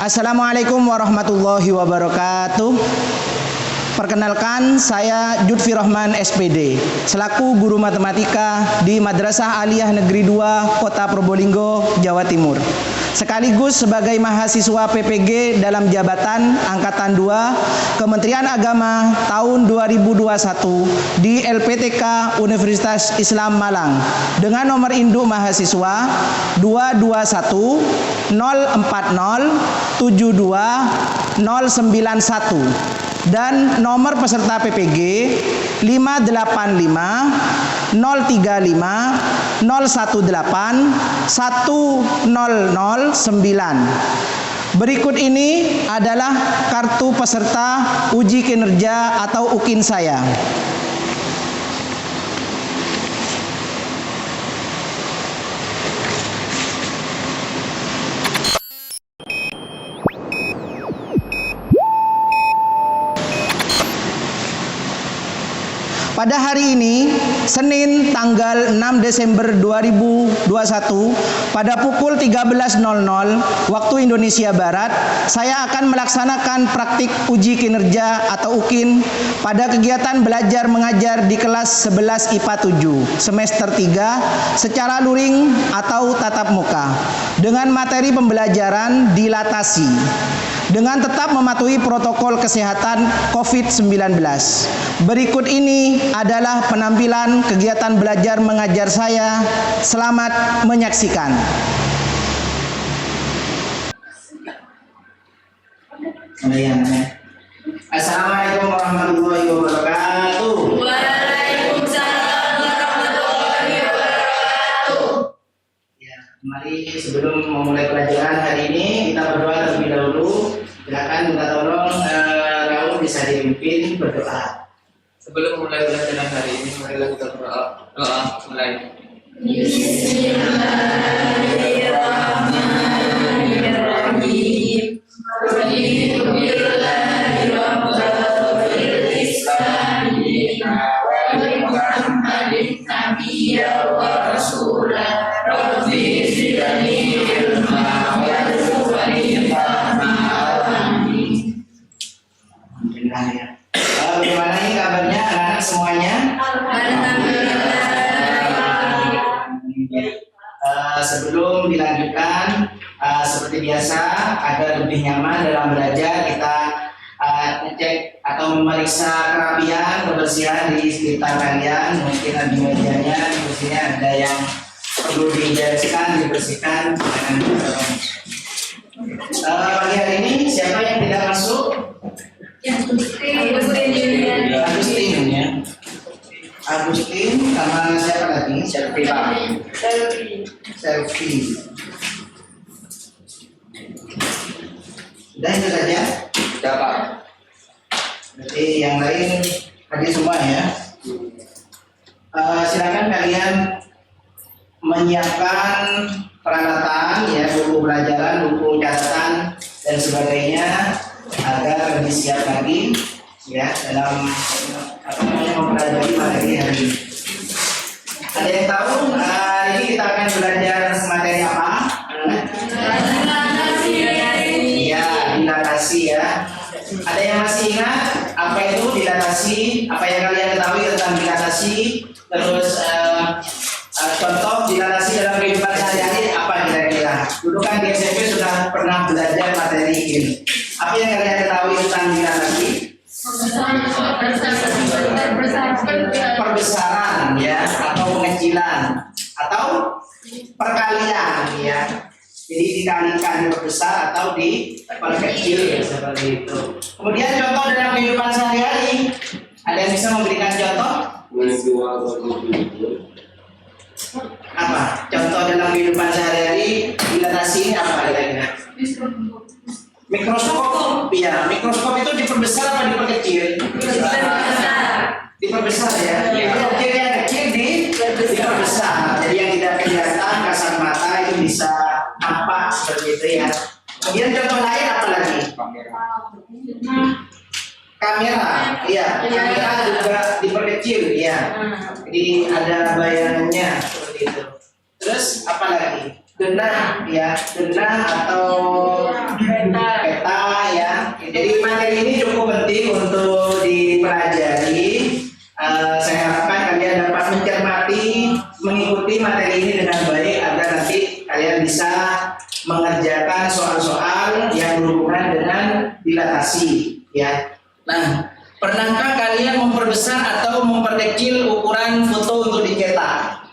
Assalamualaikum warahmatullahi wabarakatuh. Perkenalkan, saya Judfi Rahman SPD, selaku guru matematika di Madrasah Aliyah Negeri 2 Kota Probolinggo, Jawa Timur. Sekaligus sebagai mahasiswa PPG dalam jabatan Angkatan 2 Kementerian Agama tahun 2021 di LPTK Universitas Islam Malang dengan nomor induk mahasiswa 221 040 72 091 dan nomor peserta PPG 585 035 018 1009. Berikut ini adalah kartu peserta uji kinerja atau UKIN saya. Pada hari ini, Senin tanggal 6 Desember 2021, pada pukul 13.00 waktu Indonesia Barat, saya akan melaksanakan praktik uji kinerja atau UKIN pada kegiatan belajar mengajar di kelas 11 IPA 7 semester 3 secara luring atau tatap muka dengan materi pembelajaran dilatasi dengan tetap mematuhi protokol kesehatan COVID-19. Berikut ini adalah penampilan kegiatan belajar mengajar saya. Selamat menyaksikan. Assalamualaikum warahmatullahi wabarakatuh. Waalaikumsalam warahmatullahi wabarakatuh. Ya, mari sebelum memulai pelajaran hari ini kita berdoa terlebih dahulu. Silakan minta tolong Raul bisa dipimpin berdoa. Sebelum mulai pelajaran hari ini, marilah kita berdoa. Doa mulai. Bismillahirrahmanirrahim. Bagaimana ini kabarnya anak-anak semuanya? Sebelum dilanjutkan, seperti biasa, agar lebih nyaman dalam belajar, kita ngecek atau memeriksa kerapian, kebersihan di sekitar kalian. Mungkin di mejanya, di sini ada yang perlu dibersihkan dengan pagi hari ini siapa yang tidak masuk? Agustin ya. Agustin sama siapa lagi? Selfie Pak. Selfie. Sudah itu saja? Sudah Pak. Berarti yang lain hadir semua ya. Silakan kalian menyiapkan peralatan ya, buku pelajaran, buku catatan dan sebagainya agar lebih siap lagi ya dalam mempelajari materi hari ini. Ada yang tahu hari ini kita akan belajar materi apa? Iya, dilatasi ya. Ada yang masih ingat apa itu dilatasi? Apa yang kalian ketahui tentang dilatasi? Terus contoh dilatasi dalam kehidupan sehari-hari apa kira-kira? Dulu kan di SMP sudah pernah belajar materi ini. Apa yang kalian ketahui tentang dilatasi? Perbesaran ya, atau pengecilan, atau perkalian ya. Jadi dikalikan diperbesar atau diperkecil ya, seperti itu. Kemudian contoh dalam kehidupan sehari-hari, ada yang bisa memberikan Apa? Contoh dalam kehidupan sehari-hari dilatasi ini apa kira-kira? Mikroskop. Ya, mikroskop itu diperbesar apa diperkecil? Diperbesar ya. Jadi objek yang kecil diperbesar. Jadi yang tidak kelihatan kasat mata itu bisa nampak seperti itu ya. Kemudian contoh lain apa lagi? Kamera. Iya, kamera juga diperkecil ya. Jadi ada bayangannya seperti itu. Terus apa lagi? Denah ya, denah atau peta ya. Jadi materi ini cukup penting untuk dipelajari. Saya harapkan kalian dapat mencermati, mengikuti materi ini dengan baik agar nanti kalian bisa mengerjakan soal-soal yang berhubungan dengan dilatasi ya. Nah, pernahkah kalian memperbesar atau memperkecil ukuran foto untuk dicetak?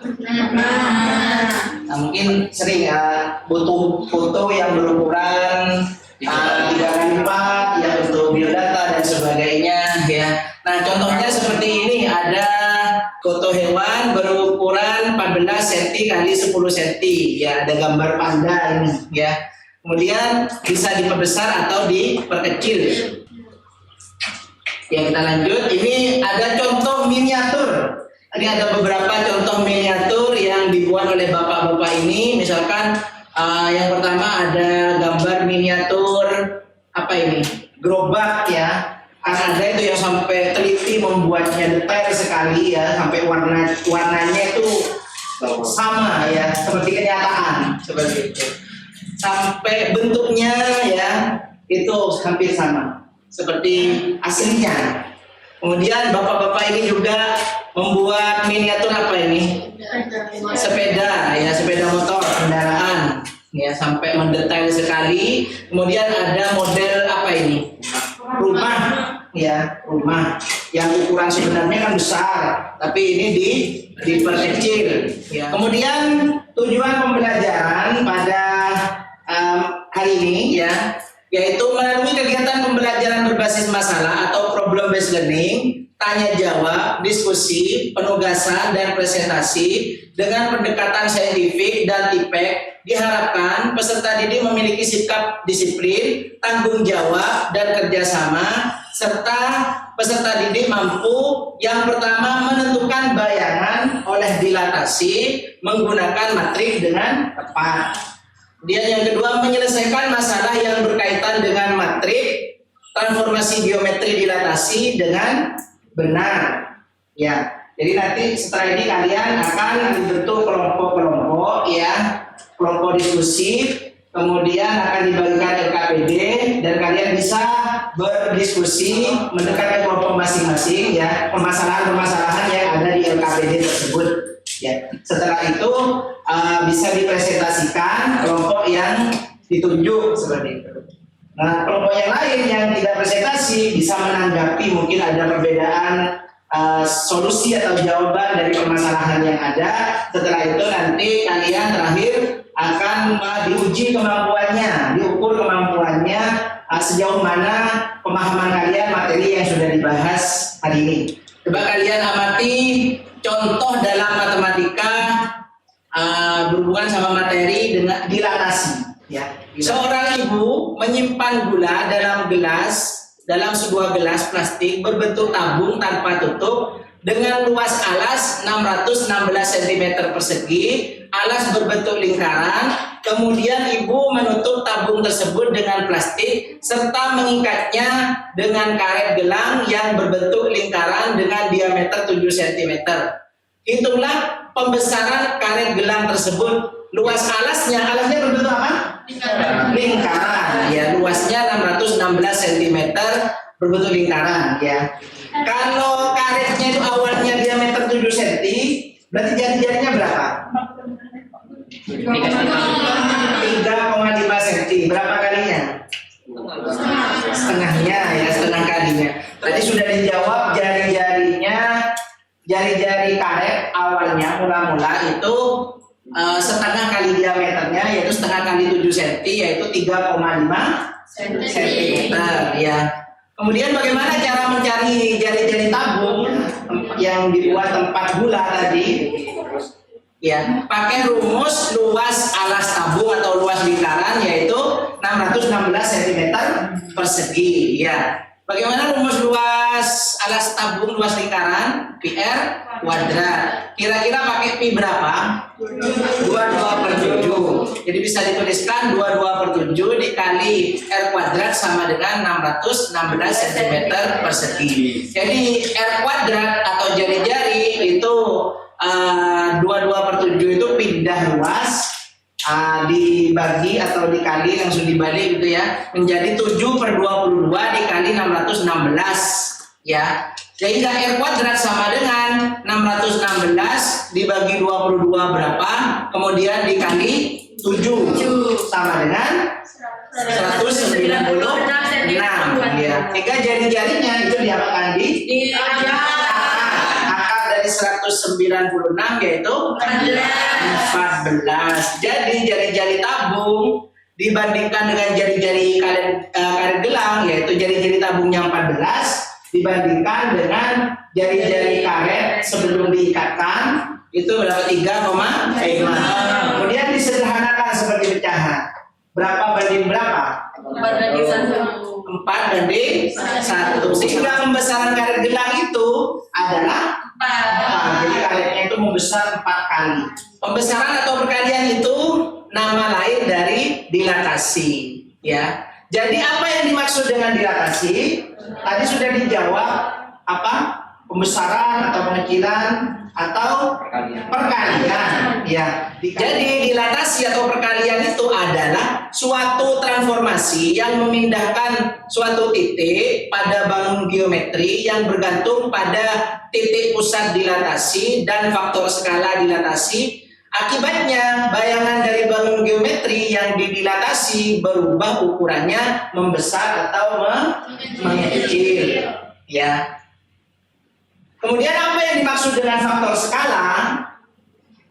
Nah, mungkin sering ya, butuh foto yang berukuran 3x4 ya untuk biodata dan sebagainya ya. Nah, contohnya seperti ini, ada foto hewan berukuran 14 cm x 10 cm ya, ada gambar panda ini ya. Kemudian bisa diperbesar atau diperkecil. Ya, kita lanjut. Ini ada contoh miniatur. Ini ada beberapa contoh miniatur yang dibuat oleh bapak-bapak ini. Misalkan yang pertama ada gambar miniatur apa ini? Gerobak ya. Ada itu yang sampai teliti membuatnya detail sekali ya, sampai warnanya itu sama ya, seperti kenyataan seperti itu. Sampai bentuknya ya itu hampir sama seperti aslinya. Kemudian bapak-bapak ini juga membuat miniatur apa ini? Sepeda ya, sepeda motor kendaraan ya, sampai mendetail sekali. Kemudian ada model apa ini? Rumah ya, rumah yang ukuran sebenarnya kan besar, tapi ini diperkecil ya. Kemudian tujuan pembelajaran pada hari ini ya, yaitu melalui kegiatan pembelajaran berbasis masalah atau problem based learning, tanya jawab, diskusi, penugasan dan presentasi dengan pendekatan saintifik dan tipek, diharapkan peserta didik memiliki sikap disiplin, tanggung jawab dan kerjasama, serta peserta didik mampu yang pertama menentukan bayangan oleh dilatasi menggunakan matrik dengan tepat. Kemudian yang kedua, menyelesaikan masalah yang berkaitan dengan matrik, transformasi geometri dilatasi dengan benar. Ya, jadi nanti setelah ini kalian akan dibentuk kelompok-kelompok ya, kelompok diskusi, kemudian akan dibagikan LKPD dan kalian bisa berdiskusi mendekatkan kelompok masing-masing ya, permasalahan-permasalahan yang ada di LKPD tersebut. Ya, setelah itu bisa dipresentasikan kelompok yang ditunjuk seperti itu. Nah, kelompok yang lain yang tidak presentasi bisa menanggapi mungkin ada perbedaan solusi atau jawaban dari permasalahan yang ada. Setelah itu nanti kalian terakhir akan diuji kemampuannya, diukur kemampuannya sejauh mana pemahaman kalian materi yang sudah dibahas hari ini. Coba kalian amati contoh dalam matematika berhubungan sama materi dengan dilatasi ya. Seorang ibu menyimpan gula dalam sebuah gelas plastik berbentuk tabung tanpa tutup dengan luas alas 616 cm persegi, alas berbentuk lingkaran. Kemudian ibu menutup tabung tersebut dengan plastik serta mengikatnya dengan karet gelang yang berbentuk lingkaran dengan diameter 7 cm. Hitunglah pembesaran karet gelang tersebut. Luas alasnya berbentuk apa? Lingkaran. Ya, luasnya 616 cm berbentuk lingkaran ya. Kalau karetnya itu awalnya diameter 7 cm, berarti jari-jarinya berapa? 3,5 cm. Berapa kalinya? Setengahnya ya, setengah kalinya. Tadi sudah dijawab, jari-jari karet awalnya mula-mula itu setengah kali diameternya, yaitu setengah kali 7 cm, yaitu 3,5 cm ya. Kemudian bagaimana cara mencari jari-jari tabung? yang dibuat tempat gula tadi, ya, pakai rumus luas alas tabung atau luas lingkaran yaitu 616 cm persegi, ya. Bagaimana rumus luas alas tabung luas lingkaran? PR kuadrat. Kira-kira pakai pi berapa? 22/7. Jadi bisa dituliskan 22/7 dikali R kuadrat sama dengan 616 cm persegi. Jadi R kuadrat atau jari-jari itu 22/7 itu pindah ruas, dibagi atau dikali, langsung dibalik gitu ya, menjadi 7/22 dikali 616, ya. Sehingga R kuadrat sama dengan 616 dibagi 22 berapa, kemudian dikali 7 sama dengan 196, ya. Jika jari-jarinya itu diapakan di akar dari 196 yaitu 14. Jadi jari-jari tabung dibandingkan dengan jari-jari karet gelang, yaitu jari-jari tabungnya 14 dibandingkan dengan jari-jari karet sebelum diikatkan itu berapa? 3,5. Kemudian disederhanakan seperti pecahan. Berapa banding berapa? 4/1. Sehingga pembesaran karet gelang itu adalah 4. Jadi karetnya itu membesar 4 kali. Pembesaran atau perkalian itu nama lain dari dilatasi, ya. Jadi apa yang dimaksud dengan dilatasi? Tadi sudah dijawab, apa? Pembesaran atau pengecilan atau perkalian, ya. Jadi dilatasi atau perkalian itu adalah suatu transformasi yang memindahkan suatu titik pada bangun geometri yang bergantung pada titik pusat dilatasi dan faktor skala dilatasi. Akibatnya bayangan dari bangun geometri yang didilatasi berubah ukurannya membesar atau mengecil, ya. Kemudian apa yang dimaksud dengan faktor skala?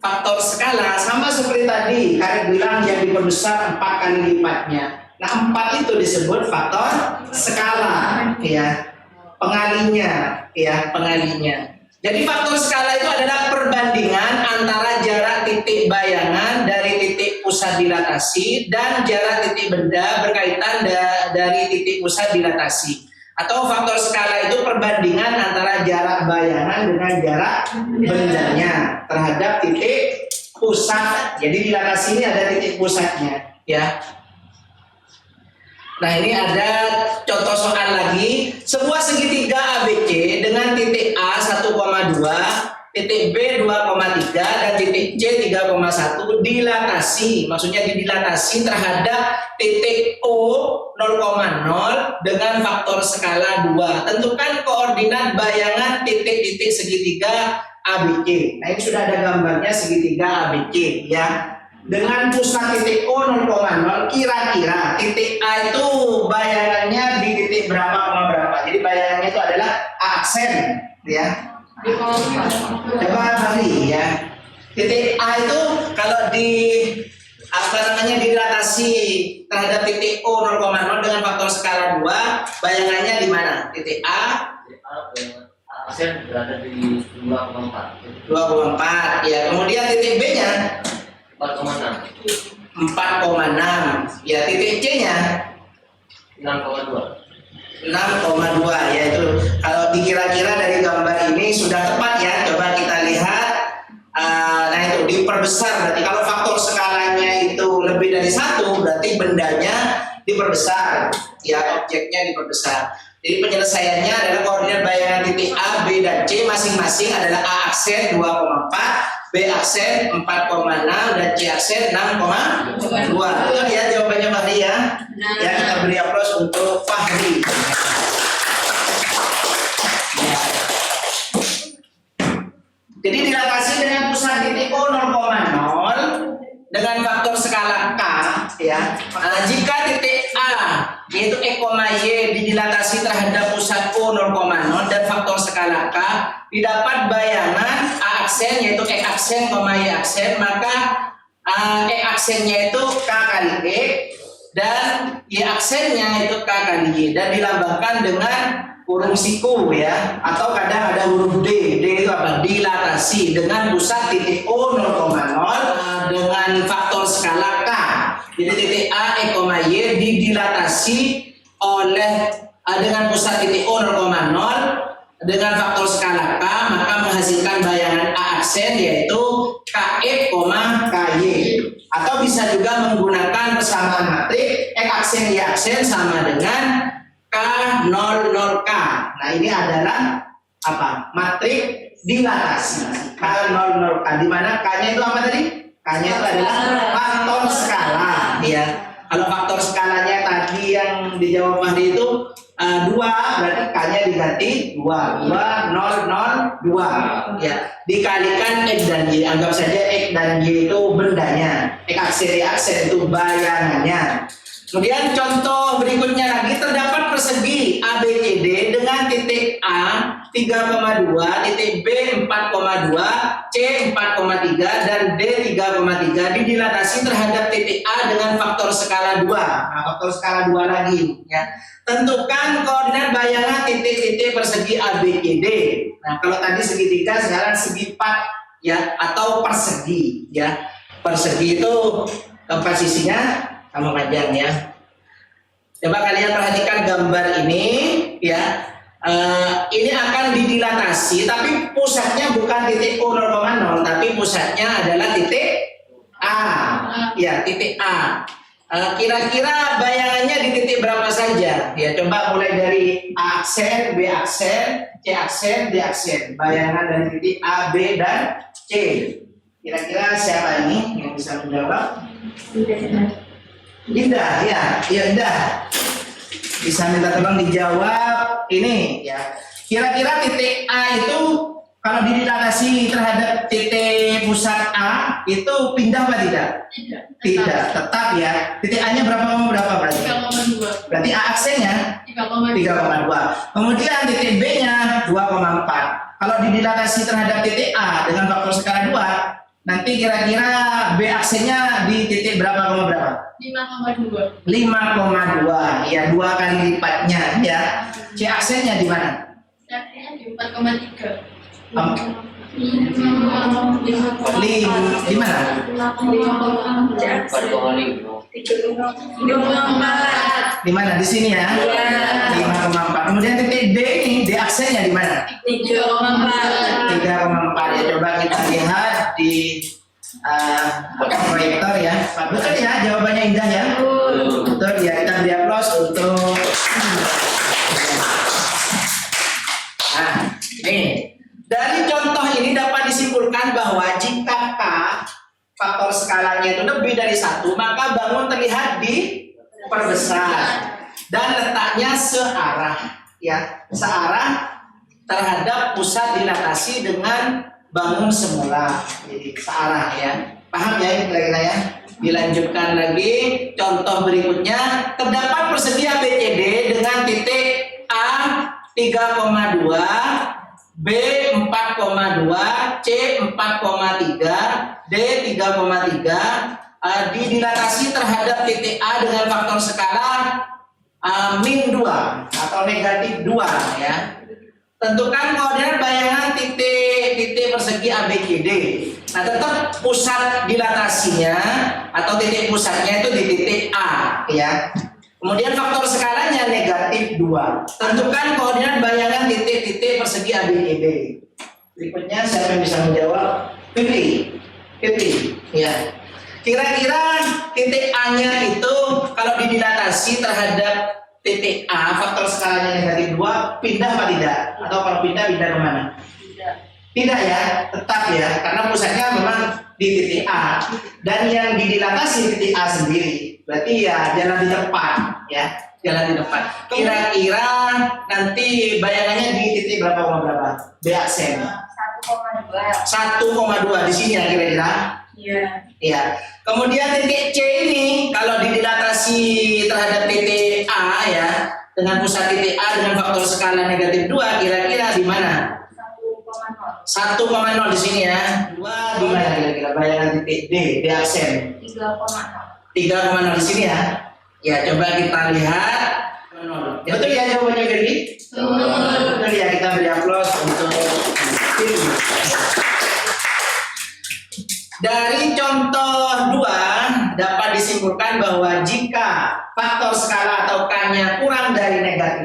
Faktor skala sama seperti tadi, karet gelang yang diperbesar 4 kali lipatnya. Nah, 4 itu disebut faktor skala, ya. Pengalinya, ya, pengalinya. Jadi faktor skala itu adalah perbandingan antara jarak titik bayangan dari titik pusat dilatasi dan jarak titik benda berkaitan dari titik pusat dilatasi. Atau faktor skala itu perbandingan antara jarak bayangan dengan jarak bendanya terhadap titik pusat. Jadi dilatasi ini ada titik pusatnya, ya. Nah, ini ada contoh soal lagi. Sebuah segitiga ABC dengan titik A 1,2, titik B 2,3 dan titik C 3,1 dilatasi. Maksudnya didilatasi terhadap titik O 0,0 dengan faktor skala 2. Tentukan koordinat bayangan titik-titik segitiga ABC. Nah, ini sudah ada gambarnya segitiga ABC, ya. Dengan pusat titik O 0,0, kira-kira titik A itu bayangannya di titik berapa, berapa. Jadi bayangannya itu adalah aksen, ya. Coba bagi, ya. Titik A itu kalau dilatasi terhadap titik O 0,0 dengan faktor skala 2, bayangannya di mana? Titik A Aksen berada di 2,4. 2,4, ya. Kemudian titik B-nya 4,6. 4,6. Ya, titik C-nya 6,2. 6,2, yaitu kalau dikira-kira dari gambar ini sudah tepat, ya. Coba kita lihat. Nah, itu diperbesar. Berarti kalau faktor skalanya itu lebih dari 1, berarti bendanya diperbesar, ya, objeknya diperbesar. Jadi penyelesaiannya adalah koordinat bayangan titik A, B, dan C masing-masing adalah A aksen 2,4, B aksen 4,6 dan C aksen 6,2. Betul ya jawabannya Fahri, ya? Ya, kita beri aplaus untuk Fahri. Ya. Jadi dilatasi dengan pusat titik O 0,0 dengan faktor skala K, ya. Jika titik A yaitu E, Y didilatasi terhadap pusat O 0,0 dan faktor skala K, didapat bayangan A aksen yaitu X aksen, Y aksen, maka E aksennya itu K kali E dan Y aksennya itu K kali Y dan dilambangkan dengan kurung siku, ya, atau kadang ada huruf D. D itu apa? Dilatasi dengan pusat titik O 0,0 dengan faktor skala K. Jadi titik A, E, Y didilatasi oleh dengan pusat titik O 0,0 dengan faktor skala K, maka menghasilkan bayangan A aksen yaitu KF, KY. Atau bisa juga menggunakan persamaan matrik X aksen Y aksen sama dengan K00K. Nah, ini adalah apa? Matrik dilatasi K00K, di mana K-nya itu apa tadi? K-nya itu adalah faktor skala, ya. Kalau faktor skalanya tadi yang dijawab Mahdi itu 2, berarti K-nya diganti 2, 0, 2, ya. Dikalikan X dan Y, anggap saja X dan Y itu bendanya, X aksen Y aksen itu bayangannya. Kemudian contoh berikutnya lagi, terdapat persegi ABCD dengan titik A 3,2, titik B 4,2, C 4,3 dan D 3,3 didilatasi terhadap titik A dengan faktor skala 2. Nah, faktor skala 2 lagi, ya. Tentukan koordinat bayangan titik-titik persegi ABCD. Nah, kalau tadi segitiga, sekarang segi pat, ya, atau persegi, ya. Persegi itu posisinya sama panjang, ya. Coba kalian perhatikan gambar ini, ya. Ini akan didilatasi, tapi pusatnya bukan titik O 0,0, tapi pusatnya adalah titik A, ya, titik A. Kira-kira bayangannya di titik berapa saja? Ya, coba mulai dari A aksen, B aksen, C aksen, D aksen. Bayangan dari titik A, B dan C. Kira-kira siapa ini yang bisa menjawab? Indah, ya, Indah. Bisa minta tolong dijawab ini, ya. Kira-kira titik A itu kalau didilatasi terhadap titik pusat A itu pindah apa tidak? Tidak, tetap, ya. Titik A-nya berapa berarti? 3,2. Berarti A aksennya 3,2. Kemudian titik B-nya 2,4. Kalau didilatasi terhadap titik A dengan faktor skala 2, nanti kira-kira B aksennya di titik berapa? 5,2. 5,2. Ya, 2 kali lipatnya, ya. C aksennya di mana? Akhirnya di 4,3. Di mana? 4,5. Di mana? Di sini, ya. 5,4. Kemudian titik D ini, D aksennya di mana? 3,4. Ya, coba kita lihat di proyektor, ya. Betul, ya, jawabannya Indah, ya. Betul, ya. Kita beri aplaus untuk. Nah, ini dari contoh ini dapat disimpulkan bahwa jika K faktor skalanya itu lebih dari 1, maka bangun terlihat diperbesar dan letaknya searah, ya, searah terhadap pusat dilatasi dengan bangun semula. Jadi searah, ya. Paham, ya, kira-kira, ya. Dilanjutkan lagi contoh berikutnya, terdapat persegi ABCD dengan titik A 3,2, B 4,2, C 4,3, D 3,3 didilatasi terhadap titik A dengan faktor skala -2 atau -2, ya. Tentukan koordinat bayangan titik persegi ABCD. Nah, tetap pusat dilatasinya atau titik pusatnya itu di titik A, ya. Kemudian faktor skalanya -2. Tentukan koordinat bayangan titik-titik persegi ABCD. Berikutnya siapa yang bisa menjawab? Fitri, ya. Kira-kira titik A-nya itu kalau didilatasi terhadap titik A, faktor skalanya -2, pindah apa tidak? Atau kalau pindah kemana? Tidak, ya, tetap, ya, karena pusatnya memang di titik A dan yang didilatasi titik A sendiri. Berarti, ya, jalan di depan, ya, jalan di depan. Kira-kira nanti bayangannya di titik berapa? B aksen. 1,2 di sini, ya, kira-kira. Iya. Ya. Kemudian titik C ini kalau didilatasi terhadap titik A, ya, dengan pusat titik A dengan faktor skala -2, kira-kira di mana? 1,0 di sini, ya. 2 di mana kira-kira bayangan titik D aksen? 3,0 di sini, ya. Ya, coba kita lihat. Betul, ya, jawabannya, Gergi? Betul, ya, kita beri aplaus untuk Pilih. Dari contoh 2 dapat disimpulkan bahwa jika faktor skala atau K-nya kurang dari -1,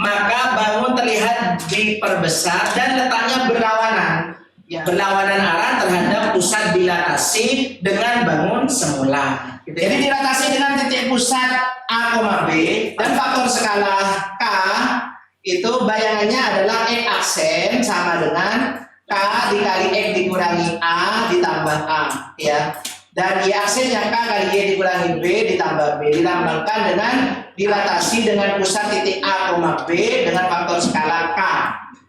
maka bangun terlihat diperbesar dan letaknya berlawanan. Berlawanan arah terhadap pusat dilatasi dengan bangun semula. Jadi dilatasi dengan titik pusat A, B dan faktor skala K itu bayangannya adalah X aksen sama dengan K dikali X dikurangi A ditambah A, ya. Dan Y aksen yang K kali Y dikurangi B ditambah B dilambangkan dengan dilatasi dengan pusat titik A, B dengan faktor skala K,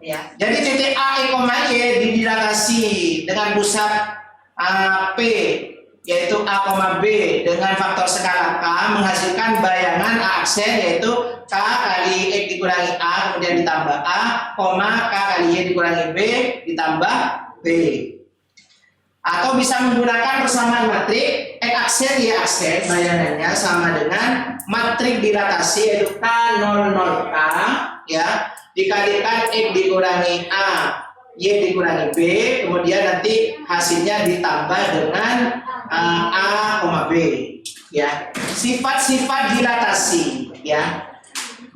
ya. Jadi titik A, Y didilatasi dengan pusat P yaitu A, B dengan faktor skala K menghasilkan bayangan A aksen yaitu K kali X dikurangi A kemudian ditambah A, K kali Y dikurangi B ditambah B. Atau bisa menggunakan persamaan matrik X aksen Y aksen bayangannya sama dengan matrik dilatasi yaitu K00K, ya, dikalikan X dikurangi A, Y dikurangi B, kemudian nanti hasilnya ditambah dengan A, B, ya. Sifat-sifat dilatasi, ya.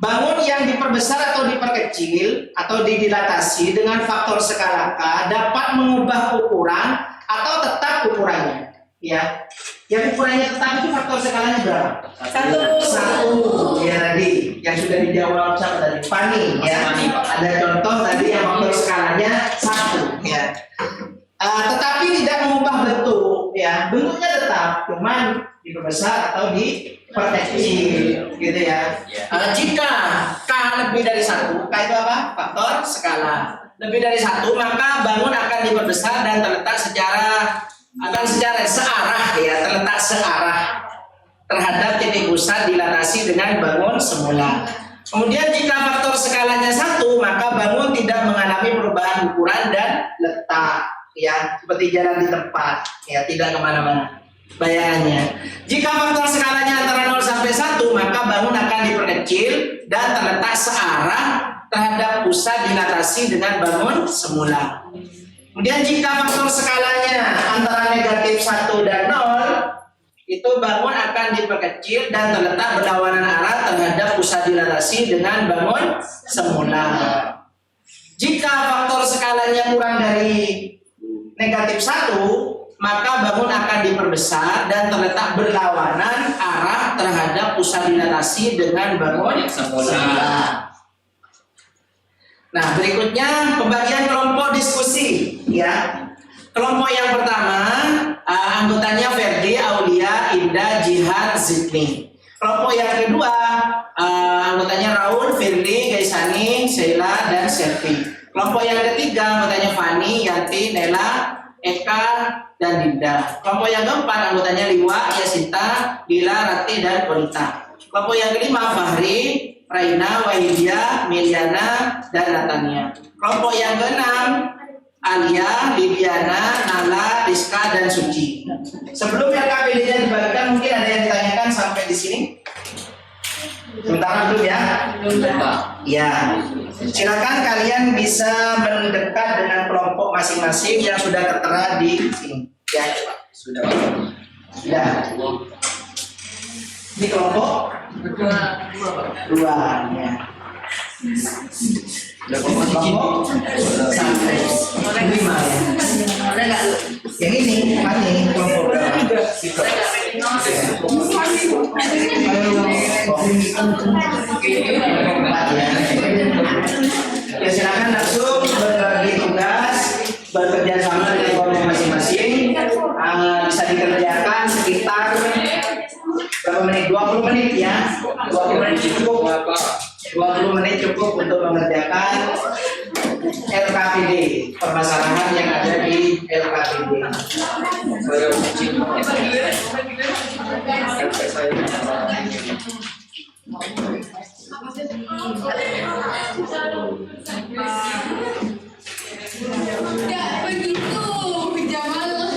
Bangun yang diperbesar atau diperkecil atau didilatasi dengan faktor skala K dapat mengubah ukuran atau tetap ukurannya, ya. Yang ukurannya tetap itu faktor skalanya berapa? 1, ya tadi yang sudah dijawab siapa tadi? Fani, ya. Ada contoh tadi yang faktor skalanya 1, ya. Tetapi tidak mengubah bentuk, ya. Bentuknya tetap, cuman diperbesar atau diperkecil, gitu ya. Jika K lebih dari 1, K itu apa? Faktor skala. Lebih dari 1, maka bangun akan diperbesar dan terletak searah, ya, terletak searah terhadap titik pusat dilatasi dengan bangun semula. Kemudian jika faktor skalanya 1, maka bangun tidak mengalami perubahan ukuran dan letak, ya, seperti jalan di tempat, ya, tidak kemana-mana bayangannya. Jika faktor skalanya antara 0 sampai 1, maka bangun akan diperkecil dan terletak searah terhadap pusat dilatasi dengan bangun semula. Kemudian jika faktor skalanya antara -1 dan 0, itu bangun akan diperkecil dan terletak berlawanan arah terhadap pusat dilatasi dengan bangun semula. Jika faktor skalanya kurang dari -1, maka bangun akan diperbesar dan terletak berlawanan arah terhadap pusat dilatasi dengan bangun semula. Nah, berikutnya pembagian kelompok diskusi, ya. Kelompok yang pertama anggotanya Ferdi, Aulia, Indah, Jihad, Zidni. Kelompok yang kedua anggotanya Raul, Firly, Gaisani, Sheila, dan Selvi. Kelompok yang ketiga anggotanya Fani, Yanti, Nela, Eka, dan Dinda. Kelompok yang keempat anggotanya Liwa, Yasinta, Dila, Rati, dan Konita. Kelompok yang kelima Fahri, Raina, Wahidia, Meliana, dan Natania. Kelompok yang keenam Alia, Lidiana, Nala, Rizka, dan Suci. Sebelum LKPD-nya dibagikan, mungkin ada yang ditanyakan sampai di sini? Sementara belum, ya? Ya. Silakan kalian bisa mendekat dengan kelompok masing-masing yang sudah tertera di sini. Ya, sudah. Ini kelompok dua, ya. Kelompok 5, ya. Yang ini kelompok berapa? Ya, silakan langsung berbagi tugas, bekerja sama dengan kelompok masing-masing. Bisa dikerjakan sekitar berapa menit? 20 menit, ya. 20 menit cukup. 20 menit cukup untuk mengerjakan LKPD, permasalahan yang ada di LKPD. Tidak begitu, Jamal.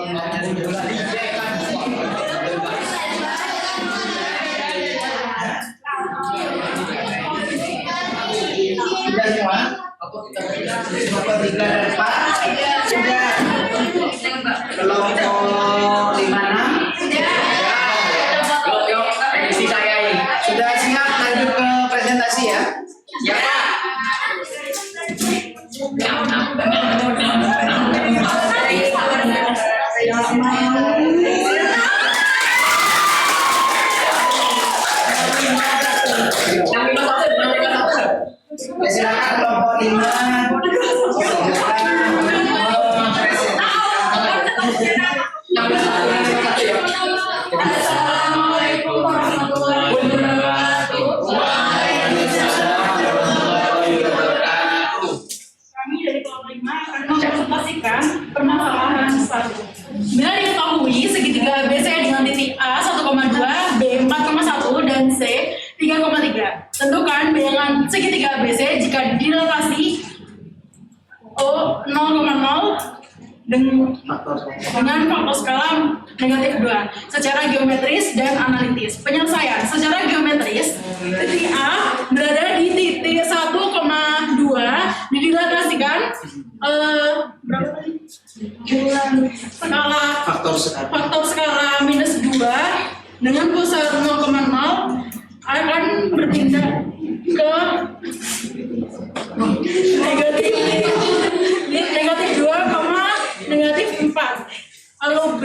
Sudah semua? Kelompok 3 dan 4 sudah. Kelompok 5, 6 Isi saya ini. sudah siap lanjut ke presentasi ya? Ya Pak. Ya, silakan kelompok 5. Assalamualaikum warahmatullahi wabarakatuh. Kami dari kelompok 5 akan mempresentasikan permasalahan 1. Bila diketahui segitiga ABC dengan titik A 1,2, B 4,1 dan C 3,3. Tentukan bilangan segitiga ABC jika dilatasi O 0,0 dengan faktor skala negatif 2 secara geometris dan analitis. Penyelesaian secara geometris, titik A berada di titik 1,2 didilatasikan berapa tadi? Skala faktor skala minus 2 dengan pusat 0,0 akan berpindah ke negatif 2, negatif 4. Lalu B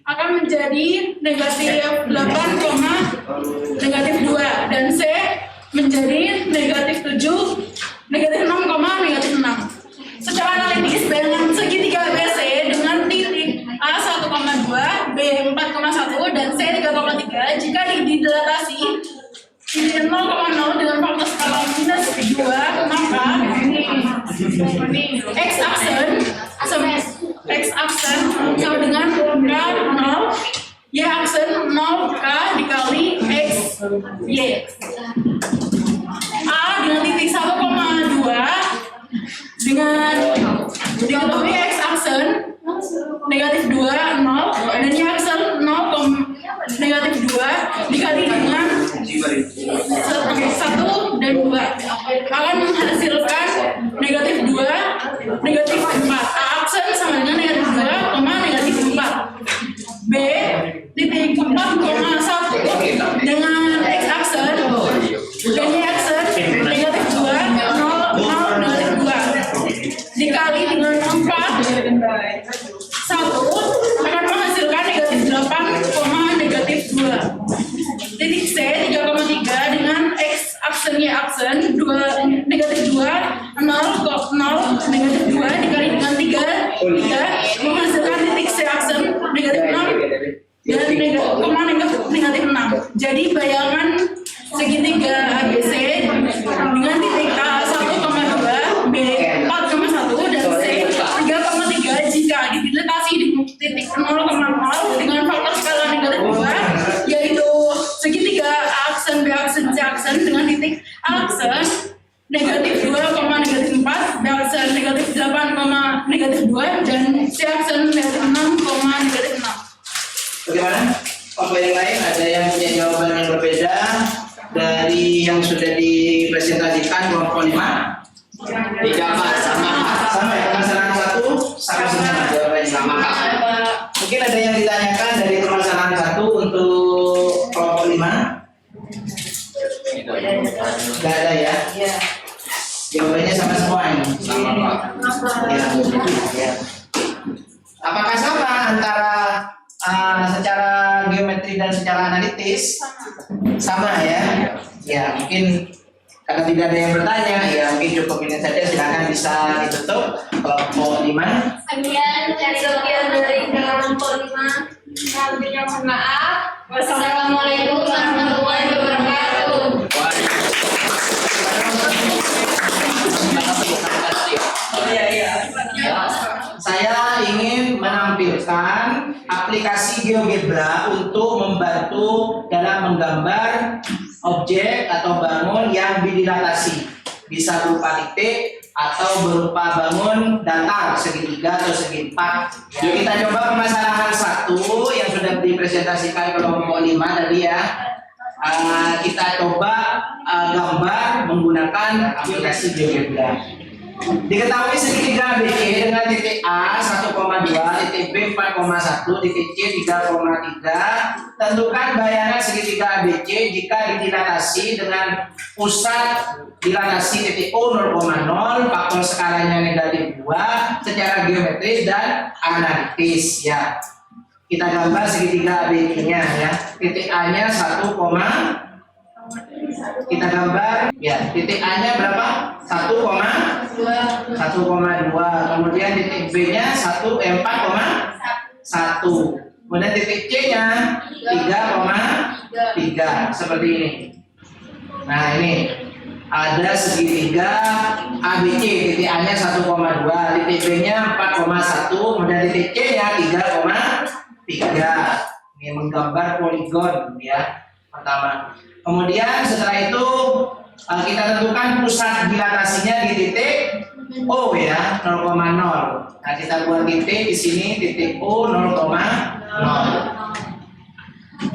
akan menjadi negatif 8, negatif 2 dan C menjadi negatif 7, negatif 6, negatif 6. Secara analitis, bilangan segitiga ABC dengan titik A 1,2, B 4,1 dan C 3,3 jika didilatasi titik 0,0 dengan faktor skala minus 2, maka X-aksen sama dengan K 0, Y-aksen 0K dikali X, Y. A dengan titik 1,2 dengan diketahui X-aksen negatif 2, 0 dan Y-aksen 0, negatif 2 dikali dengan 1 dan 2 akan menghasilkan negatif 2, negatif 4. A-aksen sama dengan negatif 2, negatif 4. B titik 4,1 dengan X-aksen dan Y-aksen negatif 2, 0, negatif 2 dikali dengan 4, 1 akan menghasilkan negatif 8, negatif 2. Titik C 3,3 dengan X-aksen Y-aksen 2, negatif 2, 0, negatif 2 dikali dengan 3 menghasilkan titik C-aksen negatif 6 dan negatif 6. Jadi bayangan segitiga ABC dengan titik A 1,2, B 4,1 dan C 3,3 jika didilatasi di titik 0,0 dengan faktor skala negatif 2 yaitu segitiga A-aksen, B-aksen, C-aksen dengan titik A-aksen negatif 2, negatif 4, B-aksen negatif 8, negatif 2 dan C-aksen negatif 6, negatif 6. Bagaimana? Kelompok yang lain ada yang punya jawaban yang berbeda dari yang sudah dipresentasikan kelompok 5? Tidak Pak, sama Pak. Sama ya, permasalahan 1 sama semua jawabannya Sama Pak. Mungkin ada yang ditanyakan dari permasalahan 1 untuk kelompok 5? Tidak ada ya? Iya. Jawabannya sama semua ini? Sama Pak. Ya. Apakah sama antara secara geometri dan secara analitis? Sama ya? Ya mungkin karena tidak ada yang bertanya, ya mungkin cukup ini saja. Silakan bisa ditutup kelompok 5. Sekian dari kelompok 5. Mohon maaf. Wassalamualaikum warahmatullahi wabarakatuh. Saya ingin menampilkan aplikasi GeoGebra untuk membantu dalam menggambar objek atau bangun yang didilatasi. Bisa berupa titik atau berupa bangun datar segitiga atau segi empat. Yuk kita coba permasalahan 1 yang sudah dipresentasikan kelompok 5 tadi ya. Kita coba gambar menggunakan aplikasi GeoGebra. Diketahui segitiga ABC dengan titik A 1,2, titik B 4,1, titik C 3,3. Tentukan bayangan segitiga ABC jika didilatasi dengan pusat dilatasi titik O 0,0, faktor skalanya negatif 2 secara geometris dan analitis ya. Kita gambar segitiga ABC-nya ya. Titik A-nya 1, kita gambar ya. Titik A-nya berapa? 1,2. Kemudian titik B-nya 4,1. Kemudian titik C-nya 3,3 seperti ini. Nah, ini ada segitiga ABC, titik A-nya 1,2, titik B-nya 4,1, kemudian titik C-nya 3,3. Ini menggambar poligon ya. Pertama. Kemudian setelah itu kita tentukan pusat dilatasinya di titik O ya, 0,0. Nah, kita buat titik di sini titik O 0,0.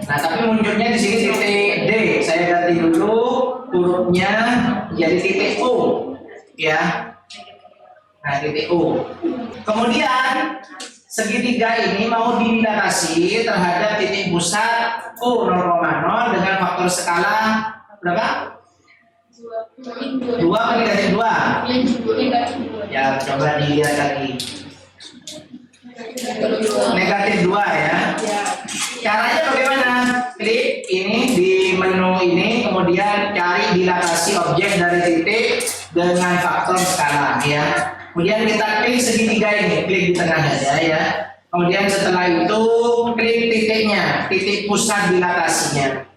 Nah, tapi munculnya di sini titik D. Saya ganti dulu hurufnya jadi titik O ya. Nah, titik O. Kemudian segitiga ini mau didilatasi terhadap titik pusat O 0,0 dengan faktor skala berapa? 2 atau negatif 2? Ya, coba dilihat lagi. Negatif 2 ya. Caranya bagaimana? Klik ini di menu ini, kemudian cari dilatasi objek dari titik dengan faktor skala ya. Kemudian kita klik segitiga ini, klik di tengah aja ya. Kemudian setelah itu klik titiknya, titik pusat dilatasinya.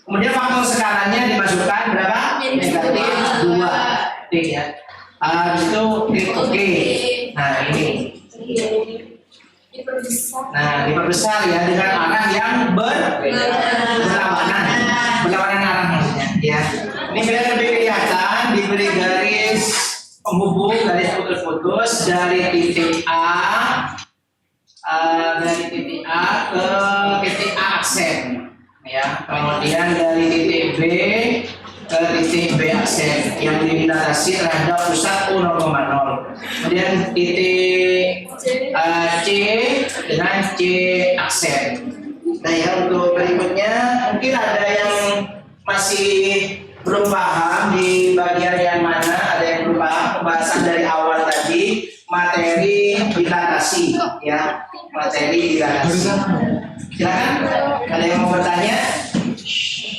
Kemudian faktor skalanya dimasukkan berapa? Negatif 2. Klik ya. Itu klik OK. Nah, ini. Nah, diperbesar ya dengan arah yang berlawanan. Berlawanan arah maksudnya ya. Ini biar lebih kelihatan diberi garis penghubung, garis putus-putus dari titik A ke titik A aksen ya. Kemudian dari titik B ke titik B aksen yang didilatasi terhadap pusat O 0,0. Kemudian titik C dengan C aksen. Nah ya, untuk berikutnya mungkin ada yang masih belum paham di bagian yang mana, ada yang belum paham pembahasan dari awal tadi materi dilatasi ya, materi dilatasi. Silakan, ada yang mau bertanya?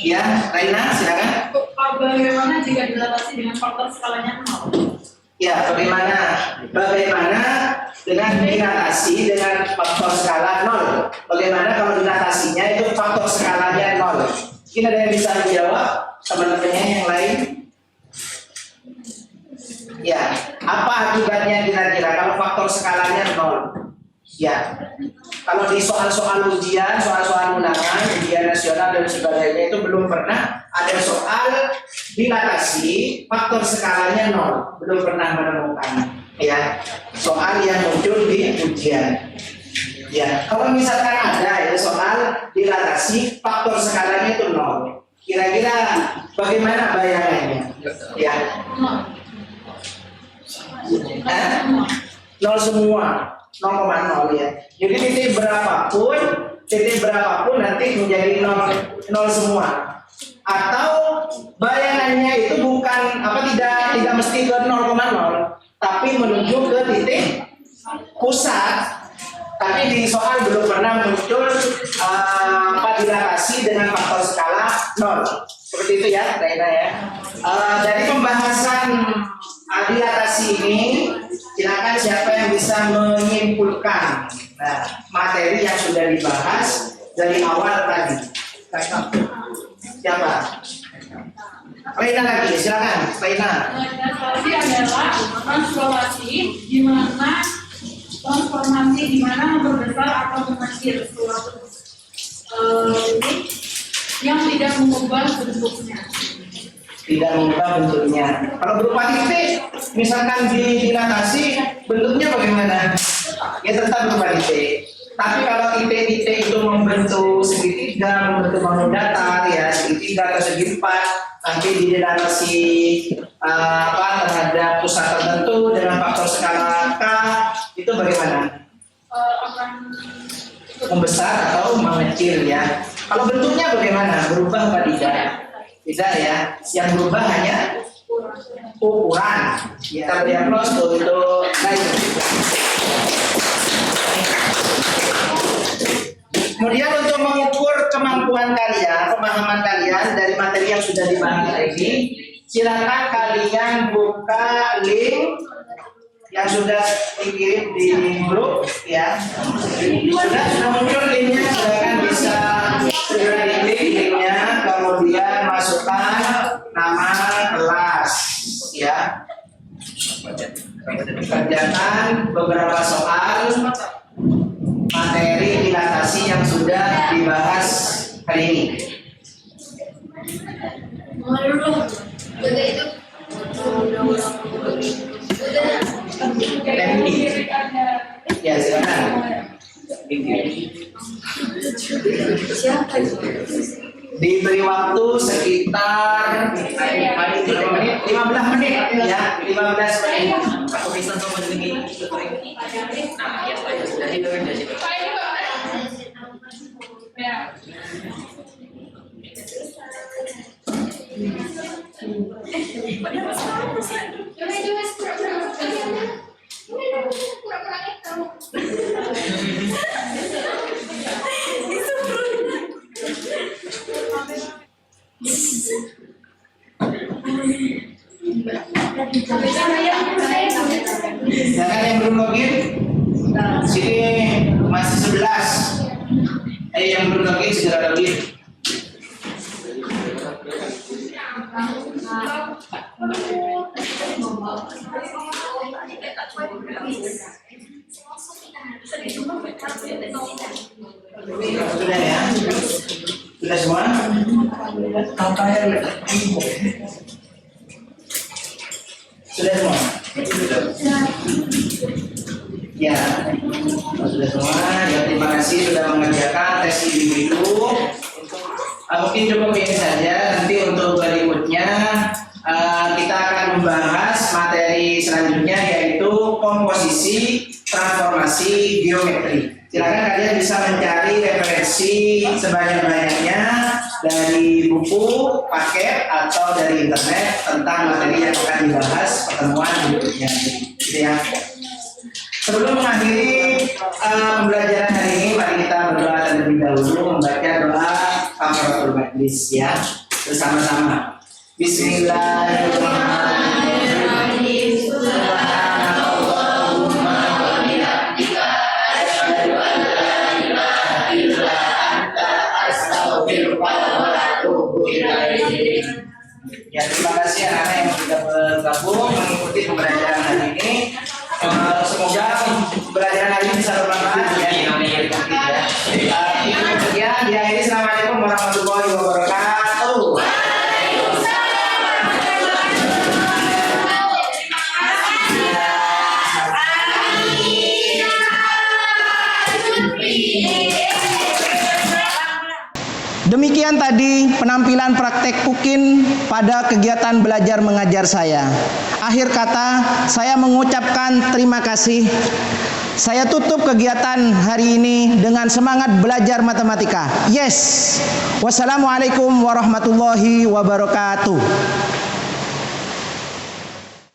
Ya, Raina, silakan. Bagaimana jika dilatasi dengan faktor skalanya 0? Ya, bagaimana dengan dilatasi dengan faktor skala 0? Bagaimana kalau dilatasinya itu faktor skalanya 0? Mungkin ada yang bisa menjawab teman-temannya yang lain? Ya, apa akibatnya kira-kira kalau faktor skalanya 0? Ya, kalau di soal-soal ujian, soal-soal ulangan, ujian nasional dan sebagainya itu belum pernah ada soal dilatasi faktor skalanya 0, belum pernah menemukan ya soal yang muncul di ujian. Ya, kalau misalkan ada ya soal dilatasi faktor skalanya itu 0, kira-kira bagaimana bayangannya? Ya, 0 semua. 0,0 ya. Jadi titik berapapun nanti menjadi 0 semua. Atau bayangannya itu bukan tidak mesti ke 0,0, tapi menuju ke titik pusat. Tapi di soal belum pernah muncul dilatasi dengan faktor skala 0. Seperti itu ya, Raina ya. Dari pembahasan dilatasi ini, silakan siapa yang bisa menyimpulkan materi yang sudah dibahas dari awal tadi. Siapa? Raina lagi, silakan Raina. Transformasi adalah transformasi di mana memperbesar atau mengecil suatu yang tidak mengubah bentuknya. tidak mengubah bentuknya. Kalau berupa titik, misalkan dilatasi, bentuknya bagaimana? Ya tetap berupa titik. Tapi kalau titik-titik itu membentuk segitiga, membentuk bangun datar, ya segitiga atau segi empat, nanti dilatasi terhadap pusat tertentu dengan faktor skala K, itu bagaimana? Membesar atau mengecil ya. Kalau bentuknya bagaimana? Berubah apa tidak? Tidak ya. Yang berubah hanya ukuran. Kita berdiagnos untuk lain. Kemudian untuk mengukur kemampuan kalian, pemahaman kalian dari materi yang sudah dibahas ini, silakan kalian buka link yang sudah dikirim di grup ya. Sudah muncul linknya, silakan bisa segera diklik linknya, kemudian masukkan nama kelas ya. Kerjakan beberapa soal materi dilatasi yang sudah dibahas hari ini. Ya silakan. Diberi waktu sekitar 15 menit ya, 15 menit. Aku bisa sama dengan nah, ya dari situ. Silakan yang belum login. Sini masih 11. Yang belum login segera login. Sudah ya? Sudah semua? Sudah semua? Ya, sudah semua. Ya, terima kasih sudah mengerjakan tes individu. Mungkin cukup ini saja. Nanti untuk berikutnya kita akan membahas materi selanjutnya, yaitu komposisi transformasi geometri. Silakan kalian bisa mencari referensi sebanyak-banyaknya dari buku, paket, atau dari internet tentang materi yang akan dibahas pertemuan berikutnya. Gitu ya. Sebelum mengakhiri pembelajaran hari ini, mari kita berdoa terlebih dahulu, membaca doa kafaratul majlis ya bersama-sama. Bismillahirrahmanirrahim. Subhanallahumma wa bihamdika asyhadu an la ilaha illa anta astaghfiruka wa atubu ilaik. Ya, terima kasih anak-anak yang sudah bergabung mengikuti pembelajaran hari ini. Semoga pembelajaran hari ini bisa bermanfaat ya. Kemudian diakhiri, assalamualaikum warahmatullahi wabarakatuh. Demikian tadi penampilan praktek UKIN pada kegiatan belajar mengajar saya. Akhir kata, saya mengucapkan terima kasih. Saya tutup kegiatan hari ini dengan semangat belajar matematika. Yes. Wassalamualaikum warahmatullahi wabarakatuh.